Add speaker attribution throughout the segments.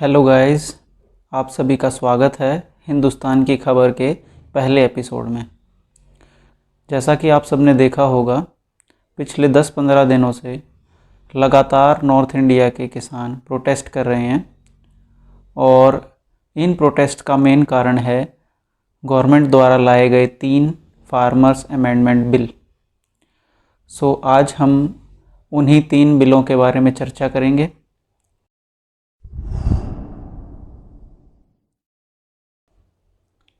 Speaker 1: Hello guys, आप सभी का स्वागत है हिंदुस्तान की खबर के पहले एपिसोड में। जैसा कि आप सबने देखा होगा, पिछले 10-15 दिनों से लगातार नॉर्थ इंडिया के किसान प्रोटेस्ट कर रहे हैं और इन प्रोटेस्ट का मेन कारण है गवर्नमेंट द्वारा लाए गए 3 फार्मर्स अमेंडमेंट बिल। आज हम उन्हीं 3 बिलों के बारे में चर्चा करेंगे।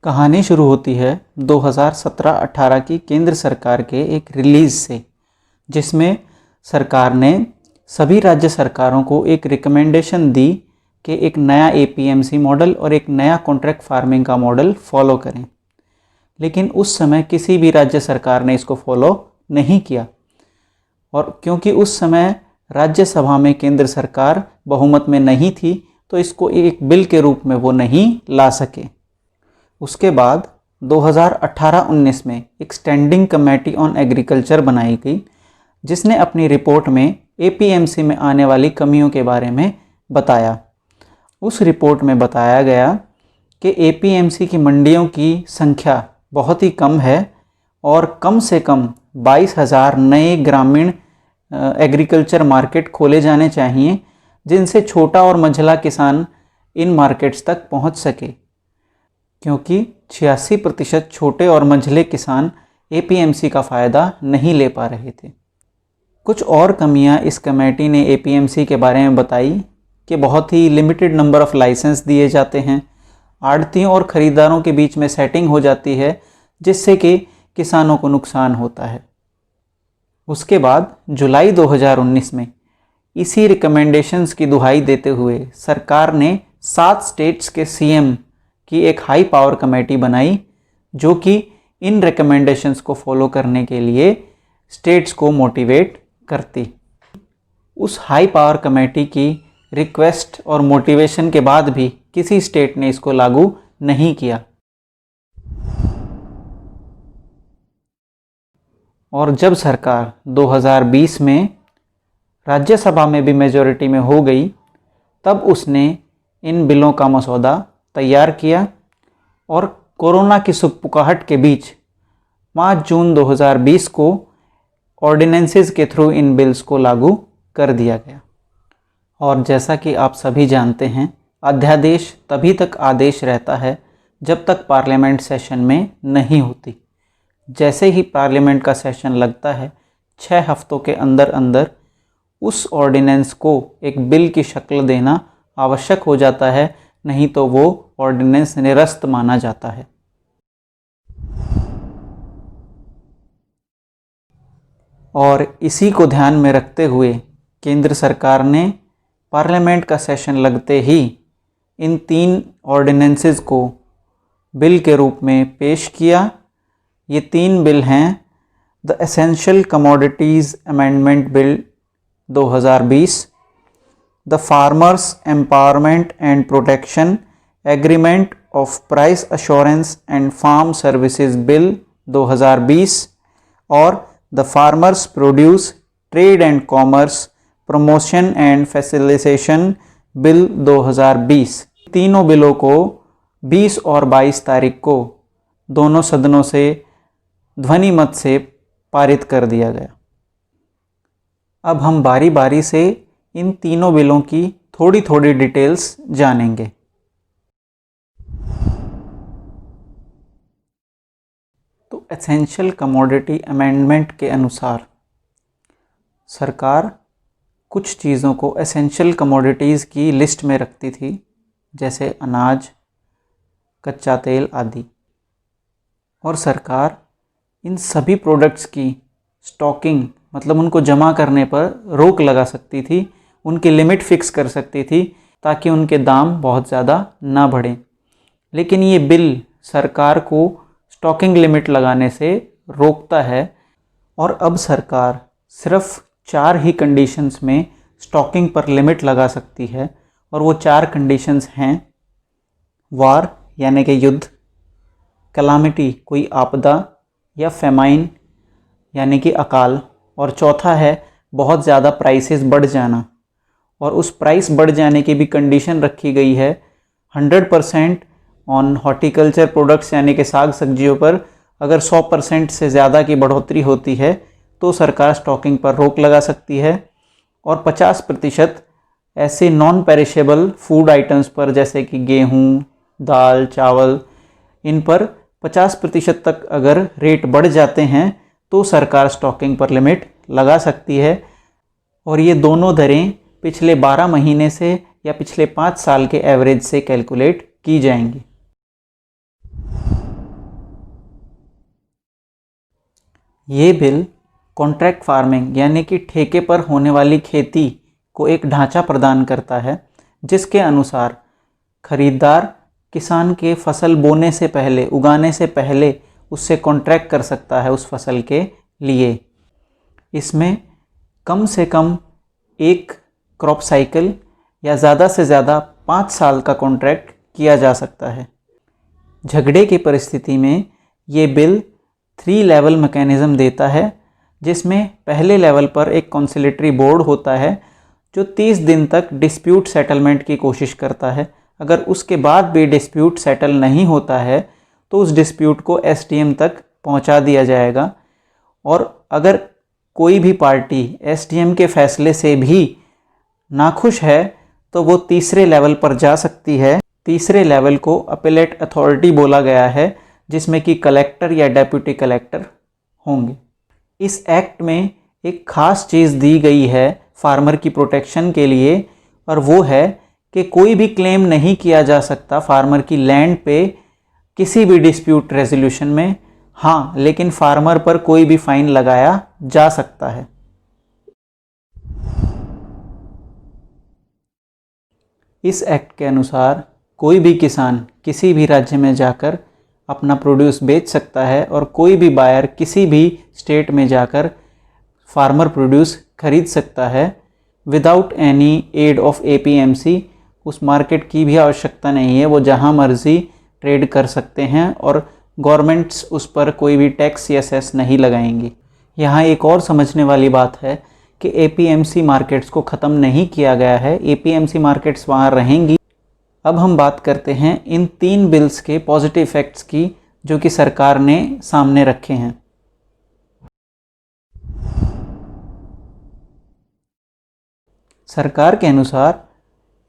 Speaker 1: कहानी शुरू होती है 2017-18 की केंद्र सरकार के एक रिलीज़ से, जिसमें सरकार ने सभी राज्य सरकारों को एक रिकमेंडेशन दी कि एक नया एपीएमसी मॉडल और एक नया कॉन्ट्रैक्ट फार्मिंग का मॉडल फॉलो करें। लेकिन उस समय किसी भी राज्य सरकार ने इसको फॉलो नहीं किया, और क्योंकि उस समय राज्यसभा में केंद्र सरकार बहुमत में नहीं थी, तो इसको एक बिल के रूप में वो नहीं ला सके। उसके बाद 2018-19 में एक स्टैंडिंग कमेटी ऑन एग्रीकल्चर बनाई गई, जिसने अपनी रिपोर्ट में एपीएमसी में आने वाली कमियों के बारे में बताया। उस रिपोर्ट में बताया गया कि एपीएमसी की मंडियों की संख्या बहुत ही कम है और कम से कम 22,000 नए ग्रामीण एग्रीकल्चर मार्केट खोले जाने चाहिए, जिनसे छोटा और मझला किसान इन मार्केट्स तक पहुंच सके, क्योंकि 86% छोटे और मझले किसान एपीएमसी का फ़ायदा नहीं ले पा रहे थे। कुछ और कमियां इस कमेटी ने एपीएमसी के बारे में बताई कि बहुत ही लिमिटेड नंबर ऑफ़ लाइसेंस दिए जाते हैं, आढ़तियों और ख़रीदारों के बीच में सेटिंग हो जाती है, जिससे कि किसानों को नुकसान होता है। उसके बाद जुलाई 2019 में इसी रिकमेंडेशंस की दुहाई देते हुए सरकार ने 7 स्टेट्स के सीएम की एक हाई पावर कमेटी बनाई, जो कि इन रिकमेंडेशंस को फॉलो करने के लिए स्टेट्स को मोटिवेट करती। उस हाई पावर कमेटी की रिक्वेस्ट और मोटिवेशन के बाद भी किसी स्टेट ने इसको लागू नहीं किया, और जब सरकार 2020 में राज्यसभा में भी मेजॉरिटी में हो गई, तब उसने इन बिलों का मसौदा तैयार किया और कोरोना की सुगबुगाहट के बीच 5 जून 2020 को ऑर्डिनेंसेस के थ्रू इन बिल्स को लागू कर दिया गया। और जैसा कि आप सभी जानते हैं, अध्यादेश तभी तक आदेश रहता है जब तक पार्लियामेंट सेशन में नहीं होती। जैसे ही पार्लियामेंट का सेशन लगता है, 6 हफ्तों के अंदर अंदर उस ऑर्डिनेंस को एक बिल की शक्ल देना आवश्यक हो जाता है, नहीं तो वो ऑर्डिनेंस निरस्त माना जाता है। और इसी को ध्यान में रखते हुए केंद्र सरकार ने पार्लियामेंट का सेशन लगते ही इन 3 ऑर्डिनेंसेस को बिल के रूप में पेश किया। ये 3 बिल हैं: the essential commodities amendment bill 2020, the farmers empowerment and protection agreement of price assurance and farm services bill 2020 और the farmers produce trade and commerce promotion and facilitation bill 2020। तीनों बिलों को 20 और 22 तारीख को दोनों सदनों से ध्वनि मत से पारित कर दिया गया। अब हम बारी बारी से इन तीनों बिलों की थोड़ी थोड़ी डिटेल्स जानेंगे। तो एसेंशियल कमोडिटी अमेंडमेंट के अनुसार सरकार कुछ चीज़ों को एसेंशियल कमोडिटीज़ की लिस्ट में रखती थी, जैसे अनाज, कच्चा तेल आदि, और सरकार इन सभी प्रोडक्ट्स की स्टॉकिंग, मतलब उनको जमा करने पर रोक लगा सकती थी, उनकी लिमिट फिक्स कर सकती थी, ताकि उनके दाम बहुत ज़्यादा ना बढ़ें। लेकिन ये बिल सरकार को स्टॉकिंग लिमिट लगाने से रोकता है, और अब सरकार सिर्फ 4 ही कंडीशंस में स्टॉकिंग पर लिमिट लगा सकती है, और वो 4 कंडीशंस हैं: वार यानी कि युद्ध, कैलामिटी कोई आपदा या फेमाइन यानी कि अकाल, और चौथा है बहुत ज़्यादा प्राइसेस बढ़ जाना, और उस प्राइस बढ़ जाने की भी कंडीशन रखी गई है 100% ऑन हॉर्टिकल्चर प्रोडक्ट्स यानी कि साग सब्जियों पर अगर 100% से ज़्यादा की बढ़ोतरी होती है तो सरकार स्टॉकिंग पर रोक लगा सकती है, और 50% ऐसे नॉन पेरिशेबल फूड आइटम्स पर जैसे कि गेहूँ, दाल, चावल, इन पर 50% तक अगर रेट बढ़ जाते हैं तो सरकार स्टॉकिंग पर लिमिट लगा सकती है। और ये दोनों दरें पिछले 12 महीने से या पिछले 5 साल के एवरेज से कैलकुलेट की जाएंगी। ये बिल कॉन्ट्रैक्ट फार्मिंग यानी कि ठेके पर होने वाली खेती को एक ढांचा प्रदान करता है, जिसके अनुसार खरीदार किसान के फसल बोने से पहले, उगाने से पहले उससे कॉन्ट्रैक्ट कर सकता है उस फसल के लिए। इसमें कम से कम एक क्रॉप साइकिल या ज़्यादा से ज़्यादा 5 साल का कॉन्ट्रैक्ट किया जा सकता है। झगड़े की परिस्थिति में ये बिल 3 लेवल मैकेनिज़्म देता है, जिसमें पहले लेवल पर एक कॉन्सिलेटरी बोर्ड होता है जो 30 दिन तक डिस्प्यूट सेटलमेंट की कोशिश करता है। अगर उसके बाद भी डिस्प्यूट सेटल नहीं होता है तो उस डिस्प्यूट को एसडीएम तक पहुंचा दिया जाएगा, और अगर कोई भी पार्टी एसडीएम के फैसले से भी नाखुश है तो वो तीसरे लेवल पर जा सकती है। तीसरे लेवल को अपीलेट अथॉरिटी बोला गया है, जिसमें कि कलेक्टर या डेप्यूटी कलेक्टर होंगे। इस एक्ट में एक ख़ास चीज़ दी गई है फार्मर की प्रोटेक्शन के लिए, और वो है कि कोई भी क्लेम नहीं किया जा सकता फार्मर की लैंड पे किसी भी डिस्प्यूट रेजोल्यूशन में। हाँ, लेकिन फार्मर पर कोई भी फाइन लगाया जा सकता है। इस एक्ट के अनुसार कोई भी किसान किसी भी राज्य में जाकर अपना प्रोड्यूस बेच सकता है, और कोई भी बायर किसी भी स्टेट में जाकर फार्मर प्रोड्यूस खरीद सकता है without any ad of APMC. उस मार्केट की भी आवश्यकता नहीं है, वो जहां मर्जी ट्रेड कर सकते हैं और गवर्नमेंट्स उस पर कोई भी टैक्स या सेस नहीं लगाएंगी। यहाँ एक और समझने वाली बात है कि एपीएमसी मार्केट्स को ख़त्म नहीं किया गया है, एपीएमसी मार्केट्स वहाँ रहेंगी। अब हम बात करते हैं इन 3 बिल्स के पॉजिटिव इफ़ेक्ट्स की जो कि सरकार ने सामने रखे हैं। सरकार के अनुसार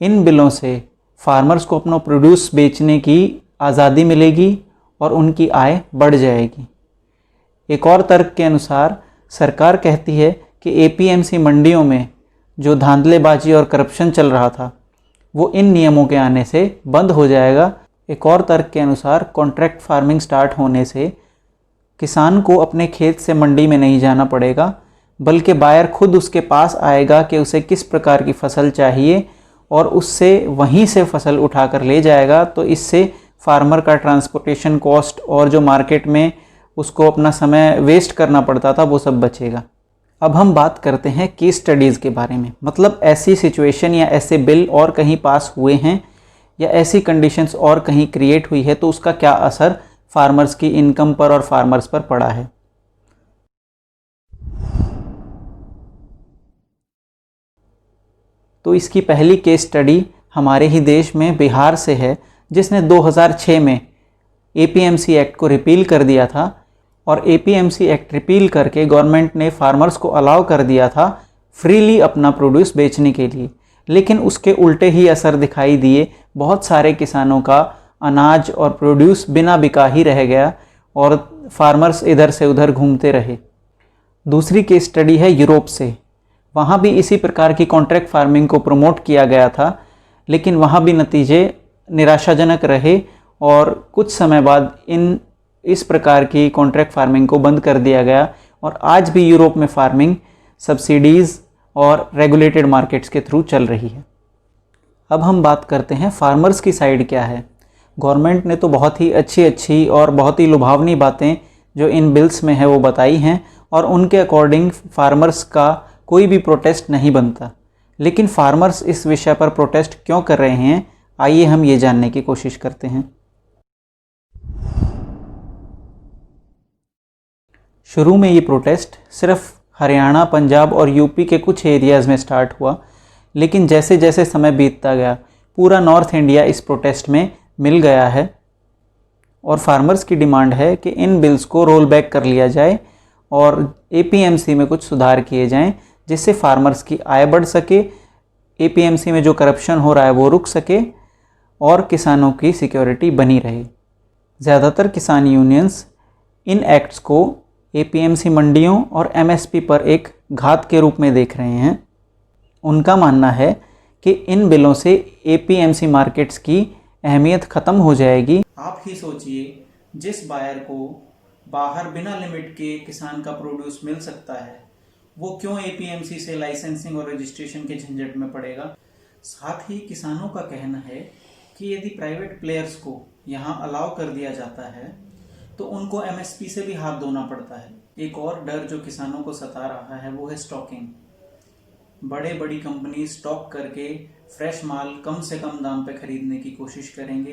Speaker 1: इन बिलों से फार्मर्स को अपना प्रोड्यूस बेचने की आज़ादी मिलेगी और उनकी आय बढ़ जाएगी। एक और तर्क के अनुसार सरकार कहती है कि एपीएमसी मंडियों में जो धांधलेबाजी और करप्शन चल रहा था वो इन नियमों के आने से बंद हो जाएगा। एक और तर्क के अनुसार कॉन्ट्रैक्ट फार्मिंग स्टार्ट होने से किसान को अपने खेत से मंडी में नहीं जाना पड़ेगा, बल्कि बायर खुद उसके पास आएगा कि उसे किस प्रकार की फसल चाहिए और उससे वहीं से फसल उठाकर ले जाएगा। तो इससे फार्मर का ट्रांसपोर्टेशन कॉस्ट और जो मार्केट में उसको अपना समय वेस्ट करना पड़ता था वो सब बचेगा। अब हम बात करते हैं केस स्टडीज़ के बारे में, मतलब ऐसी सिचुएशन या ऐसे बिल और कहीं पास हुए हैं या ऐसी कंडीशंस और कहीं क्रिएट हुई है तो उसका क्या असर फार्मर्स की इनकम पर और फार्मर्स पर पड़ा है। तो इसकी पहली केस स्टडी हमारे ही देश में बिहार से है, जिसने 2006 में एपीएमसी एक्ट को रिपील कर दिया था, और एपीएमसी एक्ट रिपील करके गवर्नमेंट ने फार्मर्स को अलाउ कर दिया था फ्रीली अपना प्रोड्यूस बेचने के लिए। लेकिन उसके उल्टे ही असर दिखाई दिए, बहुत सारे किसानों का अनाज और प्रोड्यूस बिना बिका ही रह गया और फार्मर्स इधर से उधर घूमते रहे। दूसरी केस स्टडी है यूरोप से। वहाँ भी इसी प्रकार की कॉन्ट्रैक्ट फार्मिंग को प्रमोट किया गया था, लेकिन वहाँ भी नतीजे निराशाजनक रहे और कुछ समय बाद इस प्रकार की कॉन्ट्रैक्ट फार्मिंग को बंद कर दिया गया। और आज भी यूरोप में फार्मिंग सब्सिडीज़ और रेगुलेटेड मार्केट्स के थ्रू चल रही है। अब हम बात करते हैं फार्मर्स की साइड क्या है। गवर्नमेंट ने तो बहुत ही अच्छी और बहुत ही लुभावनी बातें जो इन बिल्स में है वो बताई हैं, और उनके अकॉर्डिंग फार्मर्स का कोई भी प्रोटेस्ट नहीं बनता। लेकिन फार्मर्स इस विषय पर प्रोटेस्ट क्यों कर रहे हैं, आइए हम ये जानने की कोशिश करते हैं। शुरू में ये प्रोटेस्ट सिर्फ हरियाणा, पंजाब और यूपी के कुछ एरियाज़ में स्टार्ट हुआ, लेकिन जैसे जैसे समय बीतता गया पूरा नॉर्थ इंडिया इस प्रोटेस्ट में मिल गया है और फार्मर्स की डिमांड है कि इन बिल्स को रोल बैक कर लिया जाए और एपीएमसी में कुछ सुधार किए जाएं जिससे फार्मर्स की आय बढ़ सके, एपीएमसी में जो करप्शन हो रहा है वो रुक सके और किसानों की सिक्योरिटी बनी रहे। ज़्यादातर किसान यूनियंस इन एक्ट्स को एपीएमसी मंडियों और एमएसपी पर एक घात के रूप में देख रहे हैं। उनका मानना है कि इन बिलों से एपीएमसी मार्केट्स की अहमियत ख़त्म हो जाएगी। आप ही सोचिए, जिस बायर को बाहर बिना लिमिट के किसान का प्रोड्यूस मिल सकता है वो क्यों एपीएमसी से लाइसेंसिंग और रजिस्ट्रेशन के झंझट में पड़ेगा। साथ ही किसानों का कहना है कि यदि प्राइवेट प्लेयर्स को यहाँ अलाउ कर दिया जाता है तो उनको एमएसपी से भी हाथ धोना पड़ता है। एक और डर जो किसानों को सता रहा है वो है स्टॉकिंग। बड़ी कंपनी स्टॉक करके फ्रेश माल कम से कम दाम पे खरीदने की कोशिश करेंगे,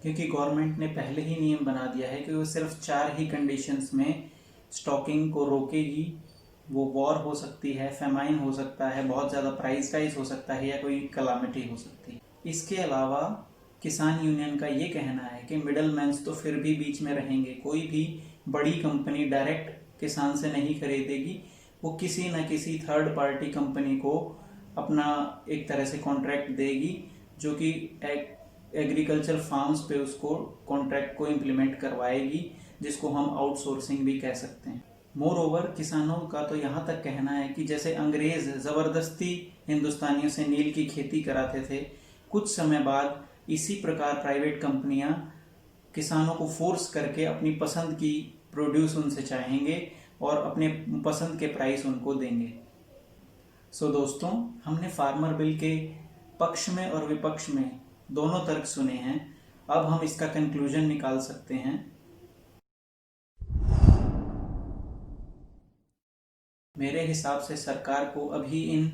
Speaker 1: क्योंकि गवर्नमेंट ने पहले ही नियम बना दिया है कि वो सिर्फ 4 ही कंडीशंस में स्टॉकिंग को रोकेगी। वो वॉर हो सकती है, फेमाइन हो सकता है, बहुत ज़्यादा प्राइस राइज हो सकता है या कोई कलामिटी हो सकती है। इसके अलावा किसान यूनियन का ये कहना है कि मिडल मैन्स तो फिर भी बीच में रहेंगे। कोई भी बड़ी कंपनी डायरेक्ट किसान से नहीं खरीदेगी, वो किसी न किसी थर्ड पार्टी कंपनी को अपना एक तरह से कॉन्ट्रैक्ट देगी जो कि एग्रीकल्चर फार्म्स पे उसको कॉन्ट्रैक्ट को इम्प्लीमेंट करवाएगी, जिसको हम आउटसोर्सिंग भी कह सकते हैं। मोर ओवर किसानों का तो यहाँ तक कहना है कि जैसे अंग्रेज ज़बरदस्ती हिंदुस्तानियों से नील की खेती कराते थे, कुछ समय बाद इसी प्रकार प्राइवेट कंपनियां किसानों को फोर्स करके अपनी पसंद की प्रोड्यूस उनसे चाहेंगे और अपने पसंद के प्राइस उनको देंगे। सो दोस्तों, हमने फार्मर बिल के पक्ष में और विपक्ष में दोनों तर्क सुने हैं। अब हम इसका कंक्लूजन निकाल सकते हैं। मेरे हिसाब से सरकार को अभी इन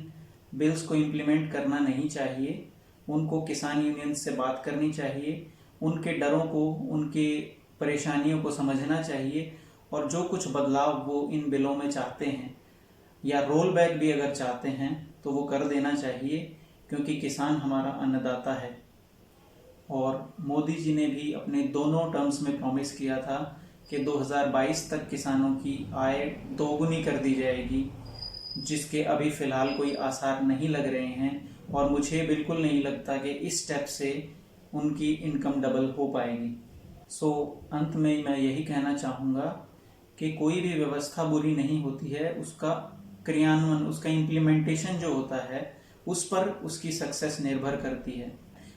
Speaker 1: बिल्स को इम्प्लीमेंट करना नहीं चाहिए। उनको किसान यूनियन से बात करनी चाहिए, उनके डरों को, उनके परेशानियों को समझना चाहिए और जो कुछ बदलाव वो इन बिलों में चाहते हैं या रोल बैक भी अगर चाहते हैं तो वो कर देना चाहिए, क्योंकि किसान हमारा अन्नदाता है। और मोदी जी ने भी अपने दोनों टर्म्स में प्रॉमिस किया था कि 2022 तक किसानों की आय दोगुनी कर दी जाएगी, जिसके अभी फ़िलहाल कोई आसार नहीं लग रहे हैं और मुझे बिल्कुल नहीं लगता कि इस स्टेप से उनकी इनकम डबल हो पाएगी। सो अंत में मैं यही कहना चाहूँगा कि कोई भी व्यवस्था बुरी नहीं होती है, उसका क्रियान्वयन, उसका इम्प्लीमेंटेशन जो होता है उस पर उसकी सक्सेस निर्भर करती है।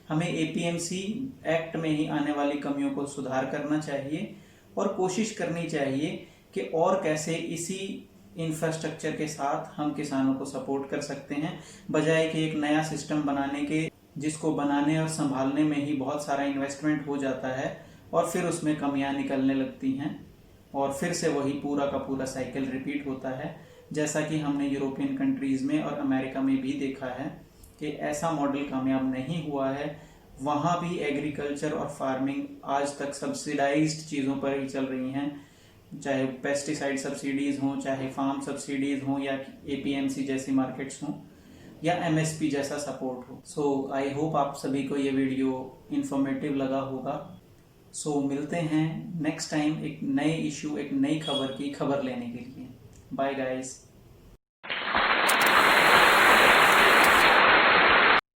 Speaker 1: हमें एपीएमसी एक्ट में ही आने वाली कमियों को सुधार करना चाहिए और कोशिश करनी चाहिए कि और कैसे इसी इंफ्रास्ट्रक्चर के साथ हम किसानों को सपोर्ट कर सकते हैं, बजाय कि एक नया सिस्टम बनाने के, जिसको बनाने और संभालने में ही बहुत सारा इन्वेस्टमेंट हो जाता है और फिर उसमें कमियां निकलने लगती हैं और फिर से वही पूरा का पूरा साइकिल रिपीट होता है, जैसा कि हमने यूरोपियन कंट्रीज़ में और अमेरिका में भी देखा है कि ऐसा मॉडल कामयाब नहीं हुआ है। वहाँ भी एग्रीकल्चर और फार्मिंग आज तक सब्सिडाइज्ड चीज़ों पर ही चल रही हैं, चाहे पेस्टिसाइड सब्सिडीज़ हों, चाहे फार्म सब्सिडीज़ हों, या एपीएमसी जैसी मार्केट्स हों, या एमएसपी जैसा सपोर्ट हो। सो आई होप आप सभी को ये वीडियो इन्फॉर्मेटिव लगा होगा। सो मिलते हैं नेक्स्ट टाइम एक नए इशू, एक नई खबर की खबर लेने के लिए। Bye guys.